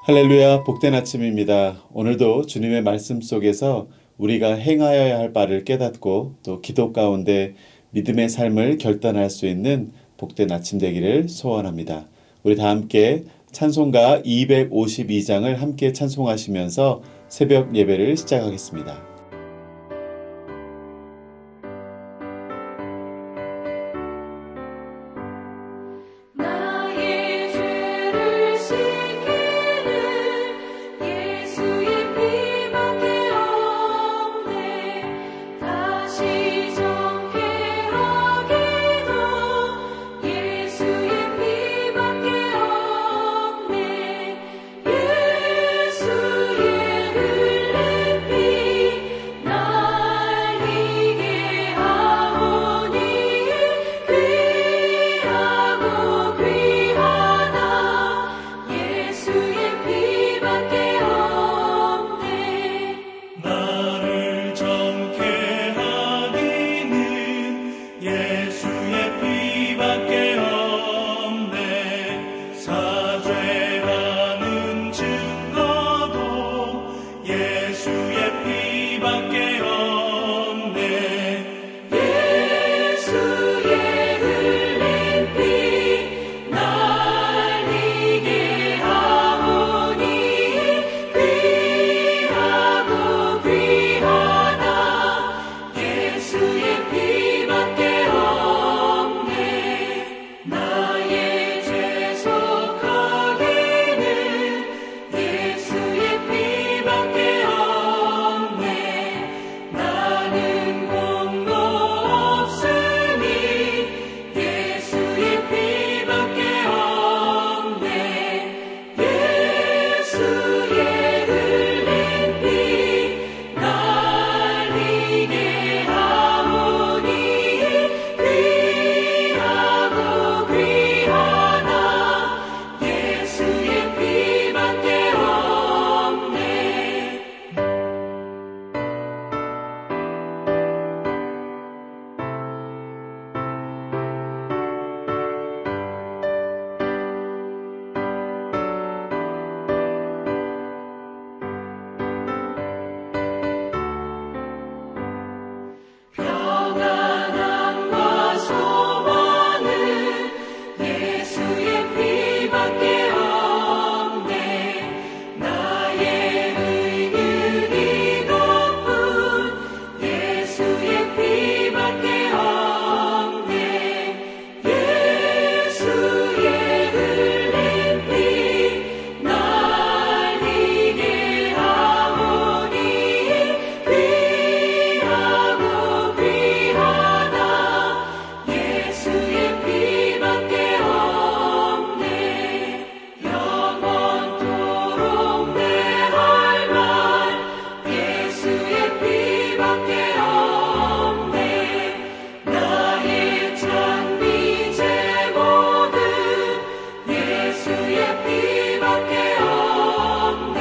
할렐루야, 복된 아침입니다. 오늘도 주님의 말씀 속에서 우리가 행하여야 할 바를 깨닫고 또 기도 가운데 믿음의 삶을 결단할 수 있는 복된 아침 되기를 소원합니다. 우리 다 함께 찬송가 252장을 함께 찬송하시면서 새벽 예배를 시작하겠습니다. 나의 죄를 씻기는 예수의 피밖에 없네. 다시 정케 하기도 예수의 피밖에 없네. 예수의 흘린 피 날 이게 하오니 귀하고 귀하다. 예수의 피밖에 없네. 나를 정케 하기는 예수의 피밖에 없네. 사죄하는 증거도 예수의 피밖에 없네. 예수의 흘린 피 날 이게 하오니 귀하고 귀하다. 예수의 피밖에 없네. 나의 죄 속하기는 예수의 피밖에 없네. 나는 공로 없으니 예수의 피밖에 없네. 예수의 흘린 피 날 이게 하오니 귀하고 귀하다. 예수의 피밖에 없네. 평안함과 소망은 예수의 피밖에 없네. 나의 의는 이것뿐 예수의 피밖에 없네. 예수의 흘린 피 날 이게 하오니 귀하고 귀하다. 예수의 피밖에 없네. 영원토록 내 할 말 예수의 피밖에 없네. 나의 찬미 제모든 예수의 피밖에 없네.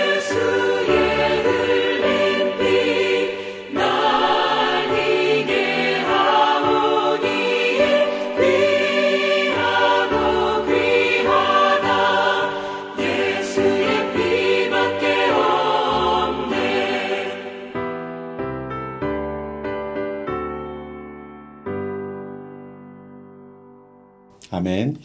예수의 흘린 피 날 이게 하오니 귀하고 귀하다. 예수의 피밖에 없네. 아멘.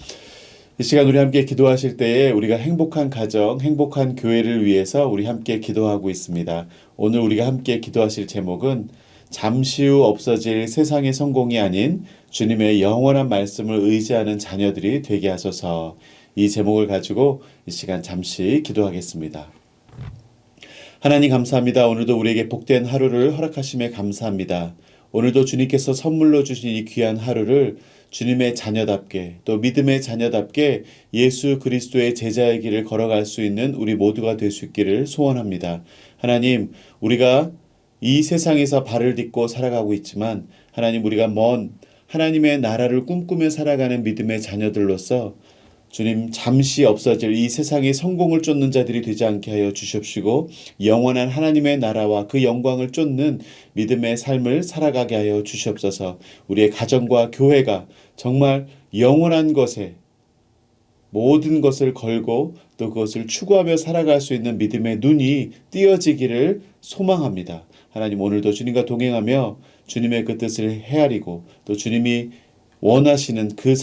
이 시간 우리 함께 기도하실 때에 우리가 행복한 가정, 행복한 교회를 위해서 우리 함께 기도하고 있습니다. 오늘 우리가 함께 기도하실 제목은 잠시 후 없어질 세상의 성공이 아닌 주님의 영원한 말씀을 의지하는 자녀들이 되게 하소서. 이 제목을 가지고 이 시간 잠시 기도하겠습니다. 하나님 감사합니다. 오늘도 우리에게 복된 하루를 허락하심에 감사합니다. 오늘도 주님께서 선물로 주신 이 귀한 하루를 주님의 자녀답게 또 믿음의 자녀답게 예수 그리스도의 제자의 길을 걸어갈 수 있는 우리 모두가 될 수 있기를 소원합니다. 하나님, 우리가 이 세상에서 발을 딛고 살아가고 있지만 하나님, 우리가 먼 하나님의 나라를 꿈꾸며 살아가는 믿음의 자녀들로서 주님, 잠시 없어질 이 세상의 성공을 쫓는 자들이 되지 않게 하여 주십시고 영원한 하나님의 나라와 그 영광을 쫓는 믿음의 삶을 살아가게 하여 주시옵소서. 우리의 가정과 교회가 정말 영원한 것에 모든 것을 걸고 또 그것을 추구하며 살아갈 수 있는 믿음의 눈이 띄어지기를 소망합니다. 하나님, 오늘도 주님과 동행하며 주님의 그 뜻을 헤아리고 또 주님이 원하시는 그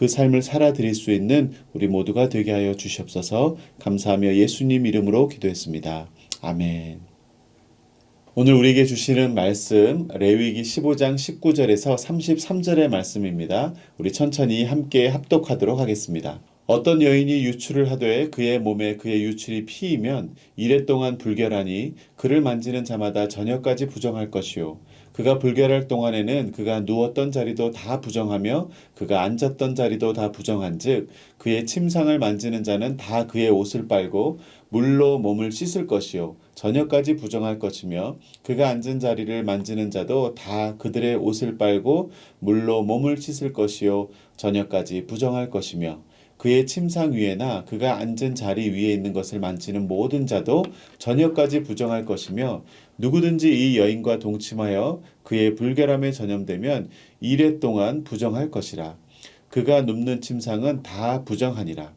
삶을 살아드릴 수 있는 우리 모두가 되게 하여 주시옵소서. 감사하며 예수님 이름으로 기도했습니다. 아멘. 오늘 우리에게 주시는 말씀 레위기 15장 19절에서 33절의 말씀입니다. 우리 천천히 함께 합독하도록 하겠습니다. 어떤 여인이 유출을 하되 그의 몸에 그의 유출이 피이면 이레 동안 불결하니 그를 만지는 자마다 저녁까지 부정할 것이요 그가 불결할 동안에는 그가 누웠던 자리도 다 부정하며 그가 앉았던 자리도 다 부정한즉 그의 침상을 만지는 자는 다 그의 옷을 빨고 물로 몸을 씻을 것이요 저녁까지 부정할 것이며 그가 앉은 자리를 만지는 자도 다 그들의 옷을 빨고 물로 몸을 씻을 것이요 저녁까지 부정할 것이며 그의 침상 위에나 그가 앉은 자리 위에 있는 것을 만지는 모든 자도 저녁까지 부정할 것이며 누구든지 이 여인과 동침하여 그의 불결함에 전염되면 이레 동안 부정할 것이라. 그가 눕는 침상은 다 부정하니라.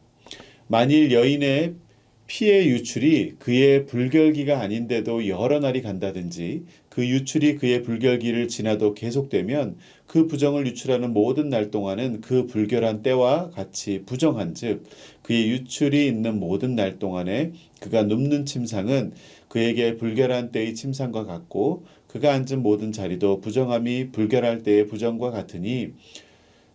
만일 여인의 피의 유출이 그의 불결기가 아닌데도 여러 날이 간다든지 그 유출이 그의 불결기를 지나도 계속되면 그 부정을 유출하는 모든 날 동안은 그 불결한 때와 같이 부정한즉 그의 유출이 있는 모든 날 동안에 그가 눕는 침상은 그에게 불결한 때의 침상과 같고 그가 앉은 모든 자리도 부정함이 불결할 때의 부정과 같으니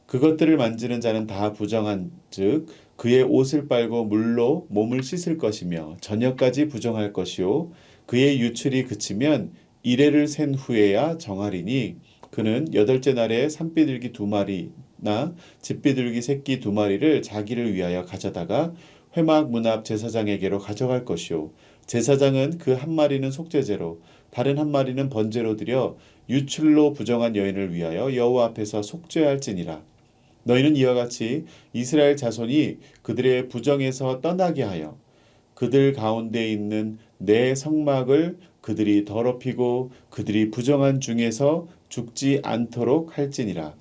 그것들을 만지는 자는 다 부정한즉 그의 옷을 빨고 물로 몸을 씻을 것이며 저녁까지 부정할 것이요 그의 유출이 그치면 이레를 센 후에야 정하리니 그는 여덟째 날에 산비둘기 2마리나 집비둘기 새끼 2마리를 자기를 위하여 가져다가 회막 문 앞 제사장에게로 가져갈 것이요 제사장은 그 1마리는 속죄제로 다른 1마리는 번제로 드려 유출로 부정한 여인을 위하여 여호와 앞에서 속죄할지니라. 너희는 이와 같이 이스라엘 자손이 그들의 부정에서 떠나게 하여 그들 가운데 있는 내 성막을 그들이 더럽히고 그들이 부정한 중에서 죽지 않도록 할지니라.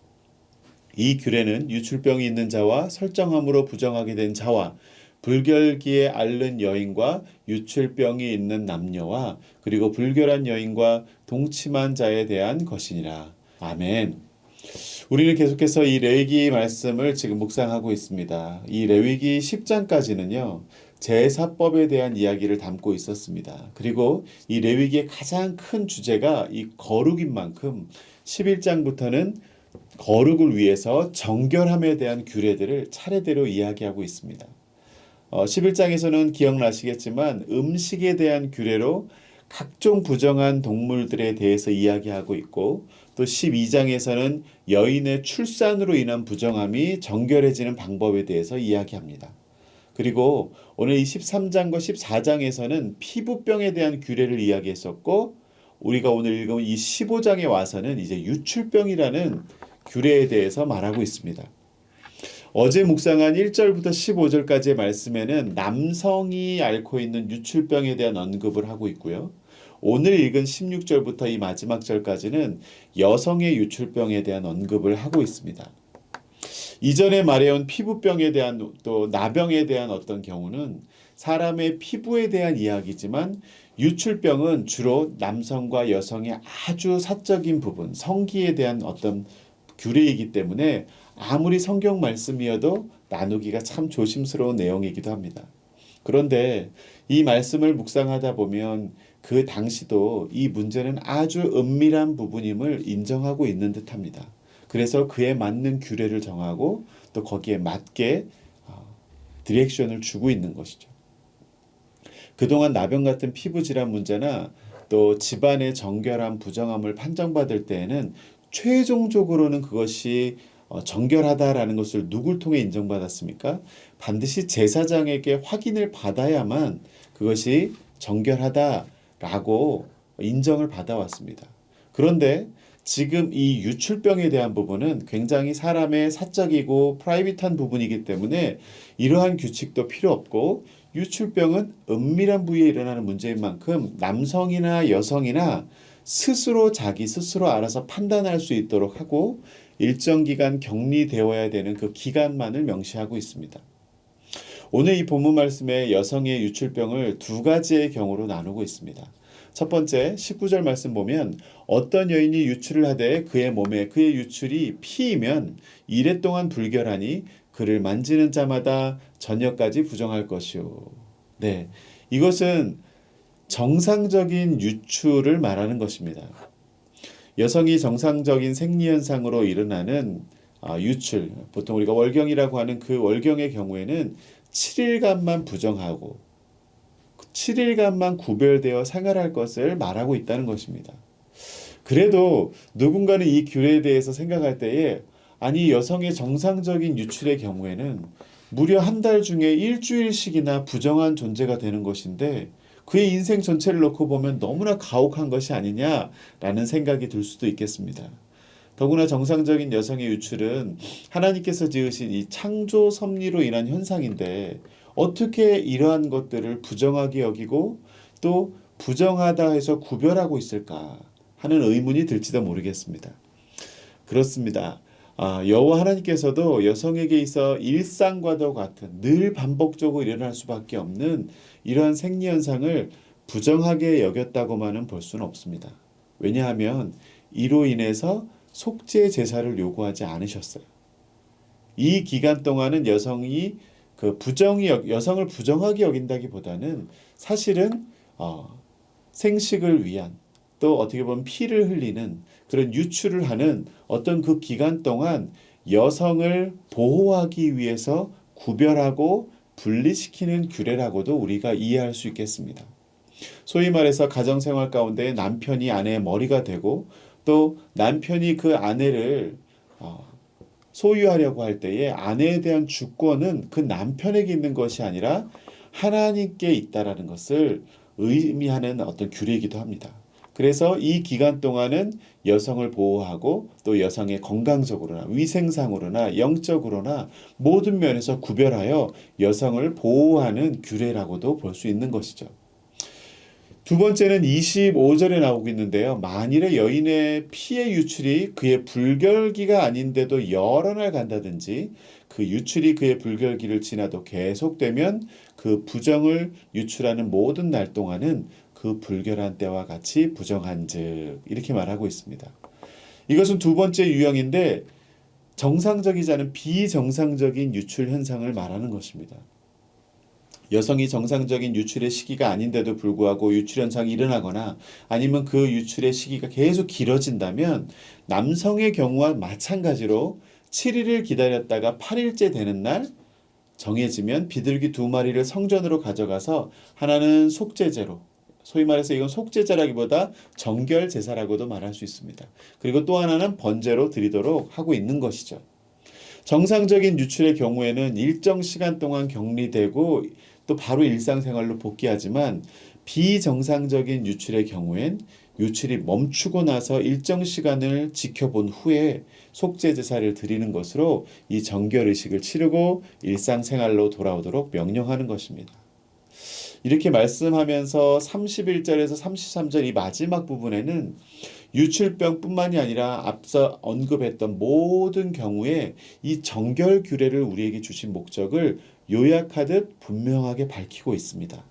이 규례는 유출병이 있는 자와 설정함으로 부정하게 된 자와 불결기에 앓는 여인과 유출병이 있는 남녀와 그리고 불결한 여인과 동침한 자에 대한 것이니라. 아멘. 우리는 계속해서 이 레위기 말씀을 지금 묵상하고 있습니다. 이 레위기 10장까지는요. 제사법에 대한 이야기를 담고 있었습니다. 그리고 이 레위기의 가장 큰 주제가 이 거룩인 만큼 11장부터는 거룩을 위해서 정결함에 대한 규례들을 차례대로 이야기하고 있습니다. 11장에서는 기억나시겠지만 음식에 대한 규례로 각종 부정한 동물들에 대해서 이야기하고 있고 또 12장에서는 여인의 출산으로 인한 부정함이 정결해지는 방법에 대해서 이야기합니다. 그리고 오늘 이 13장과 14장에서는 피부병에 대한 규례를 이야기했었고 우리가 오늘 읽은 이 15장에 와서는 이제 유출병이라는 규례에 대해서 말하고 있습니다. 어제 묵상한 1절부터 15절까지의 말씀에는 남성이 앓고 있는 유출병에 대한 언급을 하고 있고요. 오늘 읽은 16절부터 이 마지막 절까지는 여성의 유출병에 대한 언급을 하고 있습니다. 이전에 말해온 피부병에 대한 또 나병에 대한 어떤 경우는 사람의 피부에 대한 이야기지만 유출병은 주로 남성과 여성의 아주 사적인 부분, 성기에 대한 어떤 규례이기 때문에 아무리 성경 말씀이어도 나누기가 참 조심스러운 내용이기도 합니다. 그런데 이 말씀을 묵상하다 보면 그 당시도 이 문제는 아주 은밀한 부분임을 인정하고 있는 듯합니다. 그래서 그에 맞는 규례를 정하고 또 거기에 맞게 디렉션을 주고 있는 것이죠. 그동안 나병 같은 피부 질환 문제나 또 집안의 정결함, 부정함을 판정받을 때에는 최종적으로는 그것이 정결하다라는 것을 누굴 통해 인정받았습니까? 반드시 제사장에게 확인을 받아야만 그것이 정결하다라고 인정을 받아왔습니다. 그런데 지금 이 유출병에 대한 부분은 굉장히 사람의 사적이고 프라이빗한 부분이기 때문에 이러한 규칙도 필요 없고 유출병은 은밀한 부위에 일어나는 문제인 만큼 남성이나 여성이나 스스로 자기 스스로 알아서 판단할 수 있도록 하고 일정 기간 격리되어야 되는 그 기간만을 명시하고 있습니다. 오늘 이 본문 말씀에 여성의 유출병을 두 가지의 경우로 나누고 있습니다. 첫 번째 19절 말씀 보면 어떤 여인이 유출을 하되 그의 몸에 그의 유출이 피이면 이래 동안 불결하니 그를 만지는 자마다 저녁까지 부정할 것이요. 네, 이것은 정상적인 유출을 말하는 것입니다. 여성이 정상적인 생리현상으로 일어나는 유출, 보통 우리가 월경이라고 하는 그 월경의 경우에는 7일간만 부정하고 7일간만 구별되어 생활할 것을 말하고 있다는 것입니다. 그래도 누군가는 이 규례에 대해서 생각할 때에 아니 여성의 정상적인 유출의 경우에는 무려 한 달 중에 일주일씩이나 부정한 존재가 되는 것인데 그의 인생 전체를 놓고 보면 너무나 가혹한 것이 아니냐라는 생각이 들 수도 있겠습니다. 더구나 정상적인 여성의 유출은 하나님께서 지으신 이 창조 섭리로 인한 현상인데 어떻게 이러한 것들을 부정하게 여기고 또 부정하다 해서 구별하고 있을까 하는 의문이 들지도 모르겠습니다. 그렇습니다. 여호와 하나님께서도 여성에게 있어 일상과도 같은 늘 반복적으로 일어날 수밖에 없는 이러한 생리현상을 부정하게 여겼다고만은 볼 수는 없습니다. 왜냐하면 이로 인해서 속죄 제사를 요구하지 않으셨어요. 이 기간 동안은 여성이 여성을 부정하게 여긴다기보다는 사실은 생식을 위한 또 어떻게 보면 피를 흘리는 그런 유출을 하는 어떤 그 기간 동안 여성을 보호하기 위해서 구별하고 분리시키는 규례라고도 우리가 이해할 수 있겠습니다. 소위 말해서 가정생활 가운데 남편이 아내의 머리가 되고 또 남편이 그 아내를 소유하려고 할 때에 아내에 대한 주권은 그 남편에게 있는 것이 아니라 하나님께 있다라는 것을 의미하는 어떤 규례이기도 합니다. 그래서 이 기간 동안은 여성을 보호하고 또 여성의 건강적으로나 위생상으로나 영적으로나 모든 면에서 구별하여 여성을 보호하는 규례라고도 볼 수 있는 것이죠. 두 번째는 25절에 나오고 있는데요. 만일에 여인의 피의 유출이 그의 불결기가 아닌데도 여러 날 간다든지 그 유출이 그의 불결기를 지나도 계속되면 그 부정을 유출하는 모든 날 동안은 그 불결한 때와 같이 부정한즉 이렇게 말하고 있습니다. 이것은 두 번째 유형인데 정상적이지 않은 비정상적인 유출 현상을 말하는 것입니다. 여성이 정상적인 유출의 시기가 아닌데도 불구하고 유출 현상이 일어나거나 아니면 그 유출의 시기가 계속 길어진다면 남성의 경우와 마찬가지로 7일을 기다렸다가 8일째 되는 날 정해지면 비둘기 2마리를 성전으로 가져가서 하나는 속죄제로 소위 말해서 이건 속죄제라기보다 정결 제사라고도 말할 수 있습니다. 그리고 또 하나는 번제로 드리도록 하고 있는 것이죠. 정상적인 유출의 경우에는 일정 시간 동안 격리되고 또 바로 일상생활로 복귀하지만 비정상적인 유출의 경우엔 유출이 멈추고 나서 일정 시간을 지켜본 후에 속죄 제사를 드리는 것으로 이 정결 의식을 치르고 일상생활로 돌아오도록 명령하는 것입니다. 이렇게 말씀하면서 31절에서 33절 이 마지막 부분에는 유출병뿐만이 아니라 앞서 언급했던 모든 경우에 이 정결 규례를 우리에게 주신 목적을 요약하듯 분명하게 밝히고 있습니다.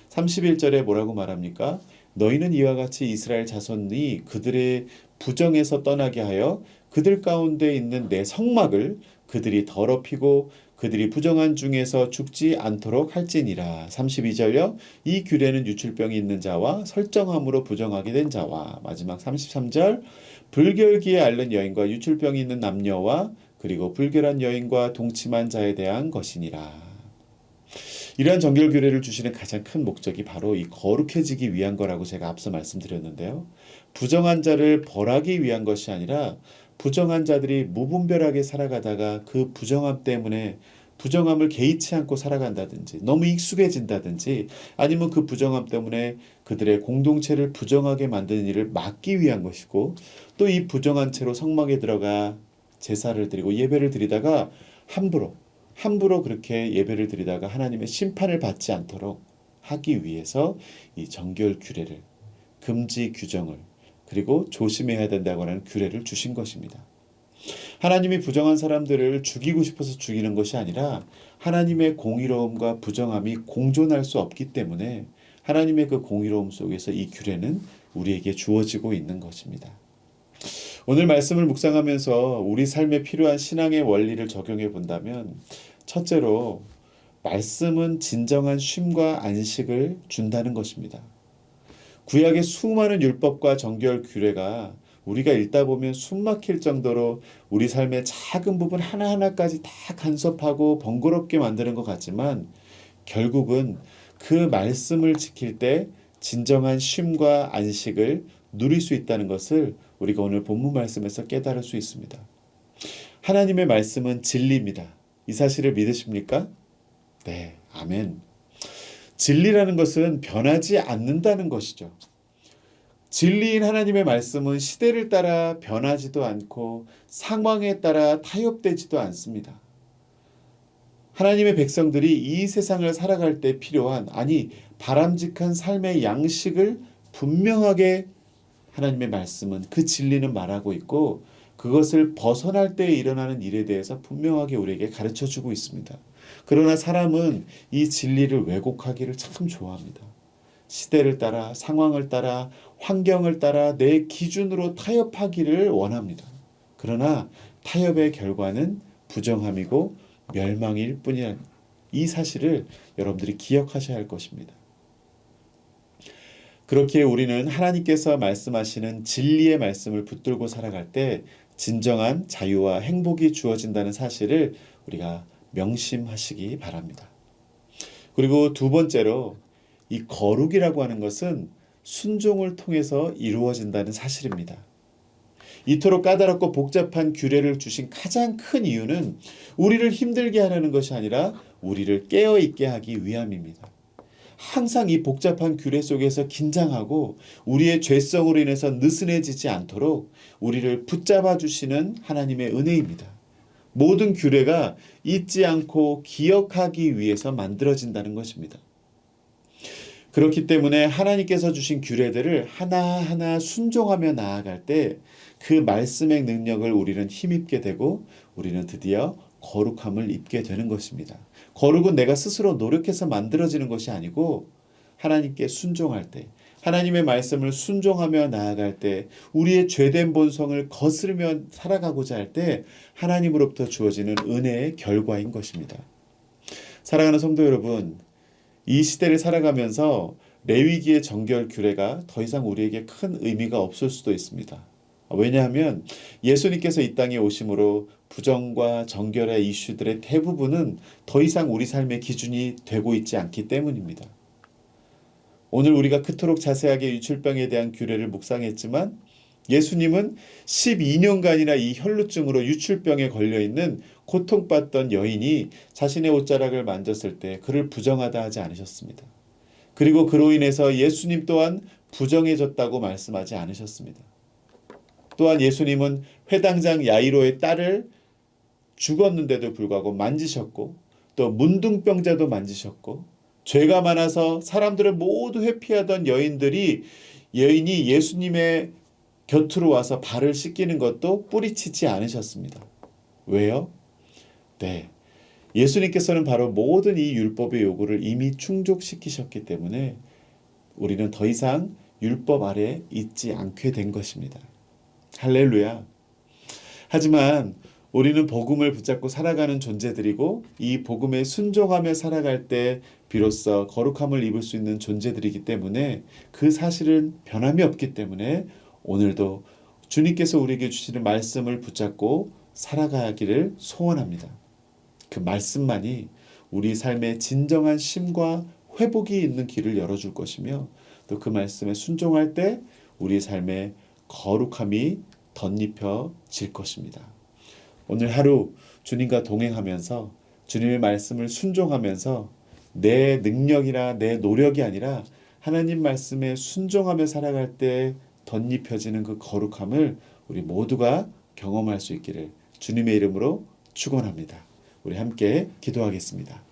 31절에 뭐라고 말합니까? 너희는 이와 같이 이스라엘 자손이 그들의 부정에서 떠나게 하여 그들 가운데 있는 내 성막을 그들이 더럽히고 그들이 부정한 중에서 죽지 않도록 할지니라. 32절요. 이 규례는 유출병이 있는 자와 설정함으로 부정하게 된 자와 마지막 33절 불결기에 앓는 여인과 유출병이 있는 남녀와 그리고 불결한 여인과 동침한 자에 대한 것이니라. 이러한 정결 규례를 주시는 가장 큰 목적이 바로 이 거룩해지기 위한 거라고 제가 앞서 말씀드렸는데요. 부정한 자를 벌하기 위한 것이 아니라 부정한 자들이 무분별하게 살아가다가 그 부정함 때문에 부정함을 개의치 않고 살아간다든지 너무 익숙해진다든지 아니면 그 부정함 때문에 그들의 공동체를 부정하게 만드는 일을 막기 위한 것이고 또 이 부정한 채로 성막에 들어가 제사를 드리고 예배를 드리다가 함부로 그렇게 예배를 드리다가 하나님의 심판을 받지 않도록 하기 위해서 이 정결 규례를 금지 규정을 그리고 조심해야 된다고 하는 규례를 주신 것입니다. 하나님이 부정한 사람들을 죽이고 싶어서 죽이는 것이 아니라 하나님의 공의로움과 부정함이 공존할 수 없기 때문에 하나님의 그 공의로움 속에서 이 규례는 우리에게 주어지고 있는 것입니다. 오늘 말씀을 묵상하면서 우리 삶에 필요한 신앙의 원리를 적용해 본다면, 첫째로 말씀은 진정한 쉼과 안식을 준다는 것입니다. 구약의 수많은 율법과 정결 규례가 우리가 읽다 보면 숨 막힐 정도로 우리 삶의 작은 부분 하나하나까지 다 간섭하고 번거롭게 만드는 것 같지만, 결국은 그 말씀을 지킬 때 진정한 쉼과 안식을 누릴 수 있다는 것을 우리가 오늘 본문 말씀에서 깨달을 수 있습니다. 하나님의 말씀은 진리입니다. 이 사실을 믿으십니까? 네, 아멘. 진리라는 것은 변하지 않는다는 것이죠. 진리인 하나님의 말씀은 시대를 따라 변하지도 않고 상황에 따라 타협되지도 않습니다. 하나님의 백성들이 이 세상을 살아갈 때 필요한, 아니 바람직한 삶의 양식을 분명하게 하나님의 말씀은, 그 진리는 말하고 있고, 그것을 벗어날 때 일어나는 일에 대해서 분명하게 우리에게 가르쳐주고 있습니다. 그러나 사람은 이 진리를 왜곡하기를 참 좋아합니다. 시대를 따라, 상황을 따라, 환경을 따라 내 기준으로 타협하기를 원합니다. 그러나 타협의 결과는 부정함이고 멸망일 뿐이라는 이 사실을 여러분들이 기억하셔야 할 것입니다. 그렇기에 우리는 하나님께서 말씀하시는 진리의 말씀을 붙들고 살아갈 때 진정한 자유와 행복이 주어진다는 사실을 우리가 명심하시기 바랍니다. 그리고 두 번째로, 이 거룩이라고 하는 것은 순종을 통해서 이루어진다는 사실입니다. 이토록 까다롭고 복잡한 규례를 주신 가장 큰 이유는 우리를 힘들게 하려는 것이 아니라 우리를 깨어있게 하기 위함입니다. 항상 이 복잡한 규례 속에서 긴장하고 우리의 죄성으로 인해서 느슨해지지 않도록 우리를 붙잡아 주시는 하나님의 은혜입니다. 모든 규례가 잊지 않고 기억하기 위해서 만들어진다는 것입니다. 그렇기 때문에 하나님께서 주신 규례들을 하나하나 순종하며 나아갈 때 그 말씀의 능력을 우리는 힘입게 되고 우리는 드디어 거룩함을 입게 되는 것입니다. 거룩은 내가 스스로 노력해서 만들어지는 것이 아니고 하나님께 순종할 때, 하나님의 말씀을 순종하며 나아갈 때, 우리의 죄된 본성을 거스르며 살아가고자 할 때 하나님으로부터 주어지는 은혜의 결과인 것입니다. 사랑하는 성도 여러분, 이 시대를 살아가면서 레위기의 정결 규례가 더 이상 우리에게 큰 의미가 없을 수도 있습니다. 왜냐하면 예수님께서 이 땅에 오심으로 부정과 정결의 이슈들의 대부분은 더 이상 우리 삶의 기준이 되고 있지 않기 때문입니다. 오늘 우리가 그토록 자세하게 유출병에 대한 규례를 묵상했지만 예수님은 12년간이나 이 혈루증으로 유출병에 걸려있는 고통받던 여인이 자신의 옷자락을 만졌을 때 그를 부정하다 하지 않으셨습니다. 그리고 그로 인해서 예수님 또한 부정해졌다고 말씀하지 않으셨습니다. 또한 예수님은 회당장 야이로의 딸을 죽었는데도 불구하고 만지셨고, 또 문둥병자도 만지셨고, 죄가 많아서 사람들을 모두 회피하던 여인이 예수님의 곁으로 와서 발을 씻기는 것도 뿌리치지 않으셨습니다. 왜요? 네, 예수님께서는 바로 모든 이 율법의 요구를 이미 충족시키셨기 때문에 우리는 더 이상 율법 아래 있지 않게 된 것입니다. 할렐루야. 하지만 우리는 복음을 붙잡고 살아가는 존재들이고 이 복음에 순종하며 살아갈 때 비로소 거룩함을 입을 수 있는 존재들이기 때문에 그 사실은 변함이 없기 때문에 오늘도 주님께서 우리에게 주시는 말씀을 붙잡고 살아가기를 소원합니다. 그 말씀만이 우리 삶의 진정한 쉼과 회복이 있는 길을 열어줄 것이며 또 그 말씀에 순종할 때 우리 삶의 거룩함이 덧입혀질 것입니다. 오늘 하루 주님과 동행하면서 주님의 말씀을 순종하면서 내 능력이나 내 노력이 아니라 하나님 말씀에 순종하며 살아갈 때 덧입혀지는 그 거룩함을 우리 모두가 경험할 수 있기를 주님의 이름으로 축원합니다. 우리 함께 기도하겠습니다.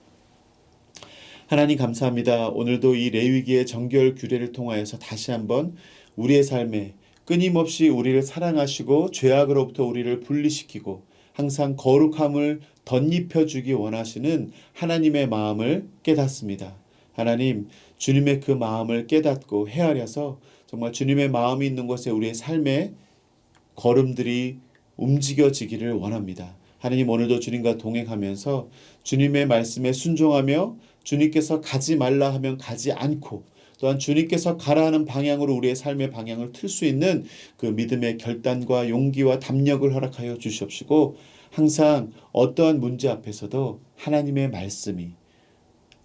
하나님 감사합니다. 오늘도 이 레위기의 정결 규례를 통하여서 다시 한번 우리의 삶에 끊임없이 우리를 사랑하시고 죄악으로부터 우리를 분리시키고 항상 거룩함을 덧입혀주기 원하시는 하나님의 마음을 깨닫습니다. 하나님, 주님의 그 마음을 깨닫고 헤아려서 정말 주님의 마음이 있는 곳에 우리의 삶의 걸음들이 움직여지기를 원합니다. 하나님, 오늘도 주님과 동행하면서 주님의 말씀에 순종하며 주님께서 가지 말라 하면 가지 않고 또한 주님께서 가라 하는 방향으로 우리의 삶의 방향을 틀 수 있는 그 믿음의 결단과 용기와 담력을 허락하여 주시옵시고, 항상 어떠한 문제 앞에서도 하나님의 말씀이,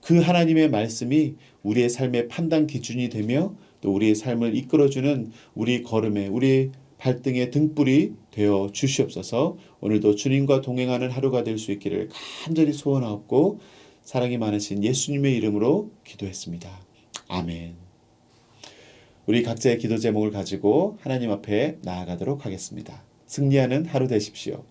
그 하나님의 말씀이 우리의 삶의 판단 기준이 되며 또 우리의 삶을 이끌어주는 우리 걸음에, 우리 발등의 등불이 되어 주시옵소서. 오늘도 주님과 동행하는 하루가 될 수 있기를 간절히 소원하옵고 사랑이 많으신 예수님의 이름으로 기도했습니다. 아멘. 우리 각자의 기도 제목을 가지고 하나님 앞에 나아가도록 하겠습니다. 승리하는 하루 되십시오.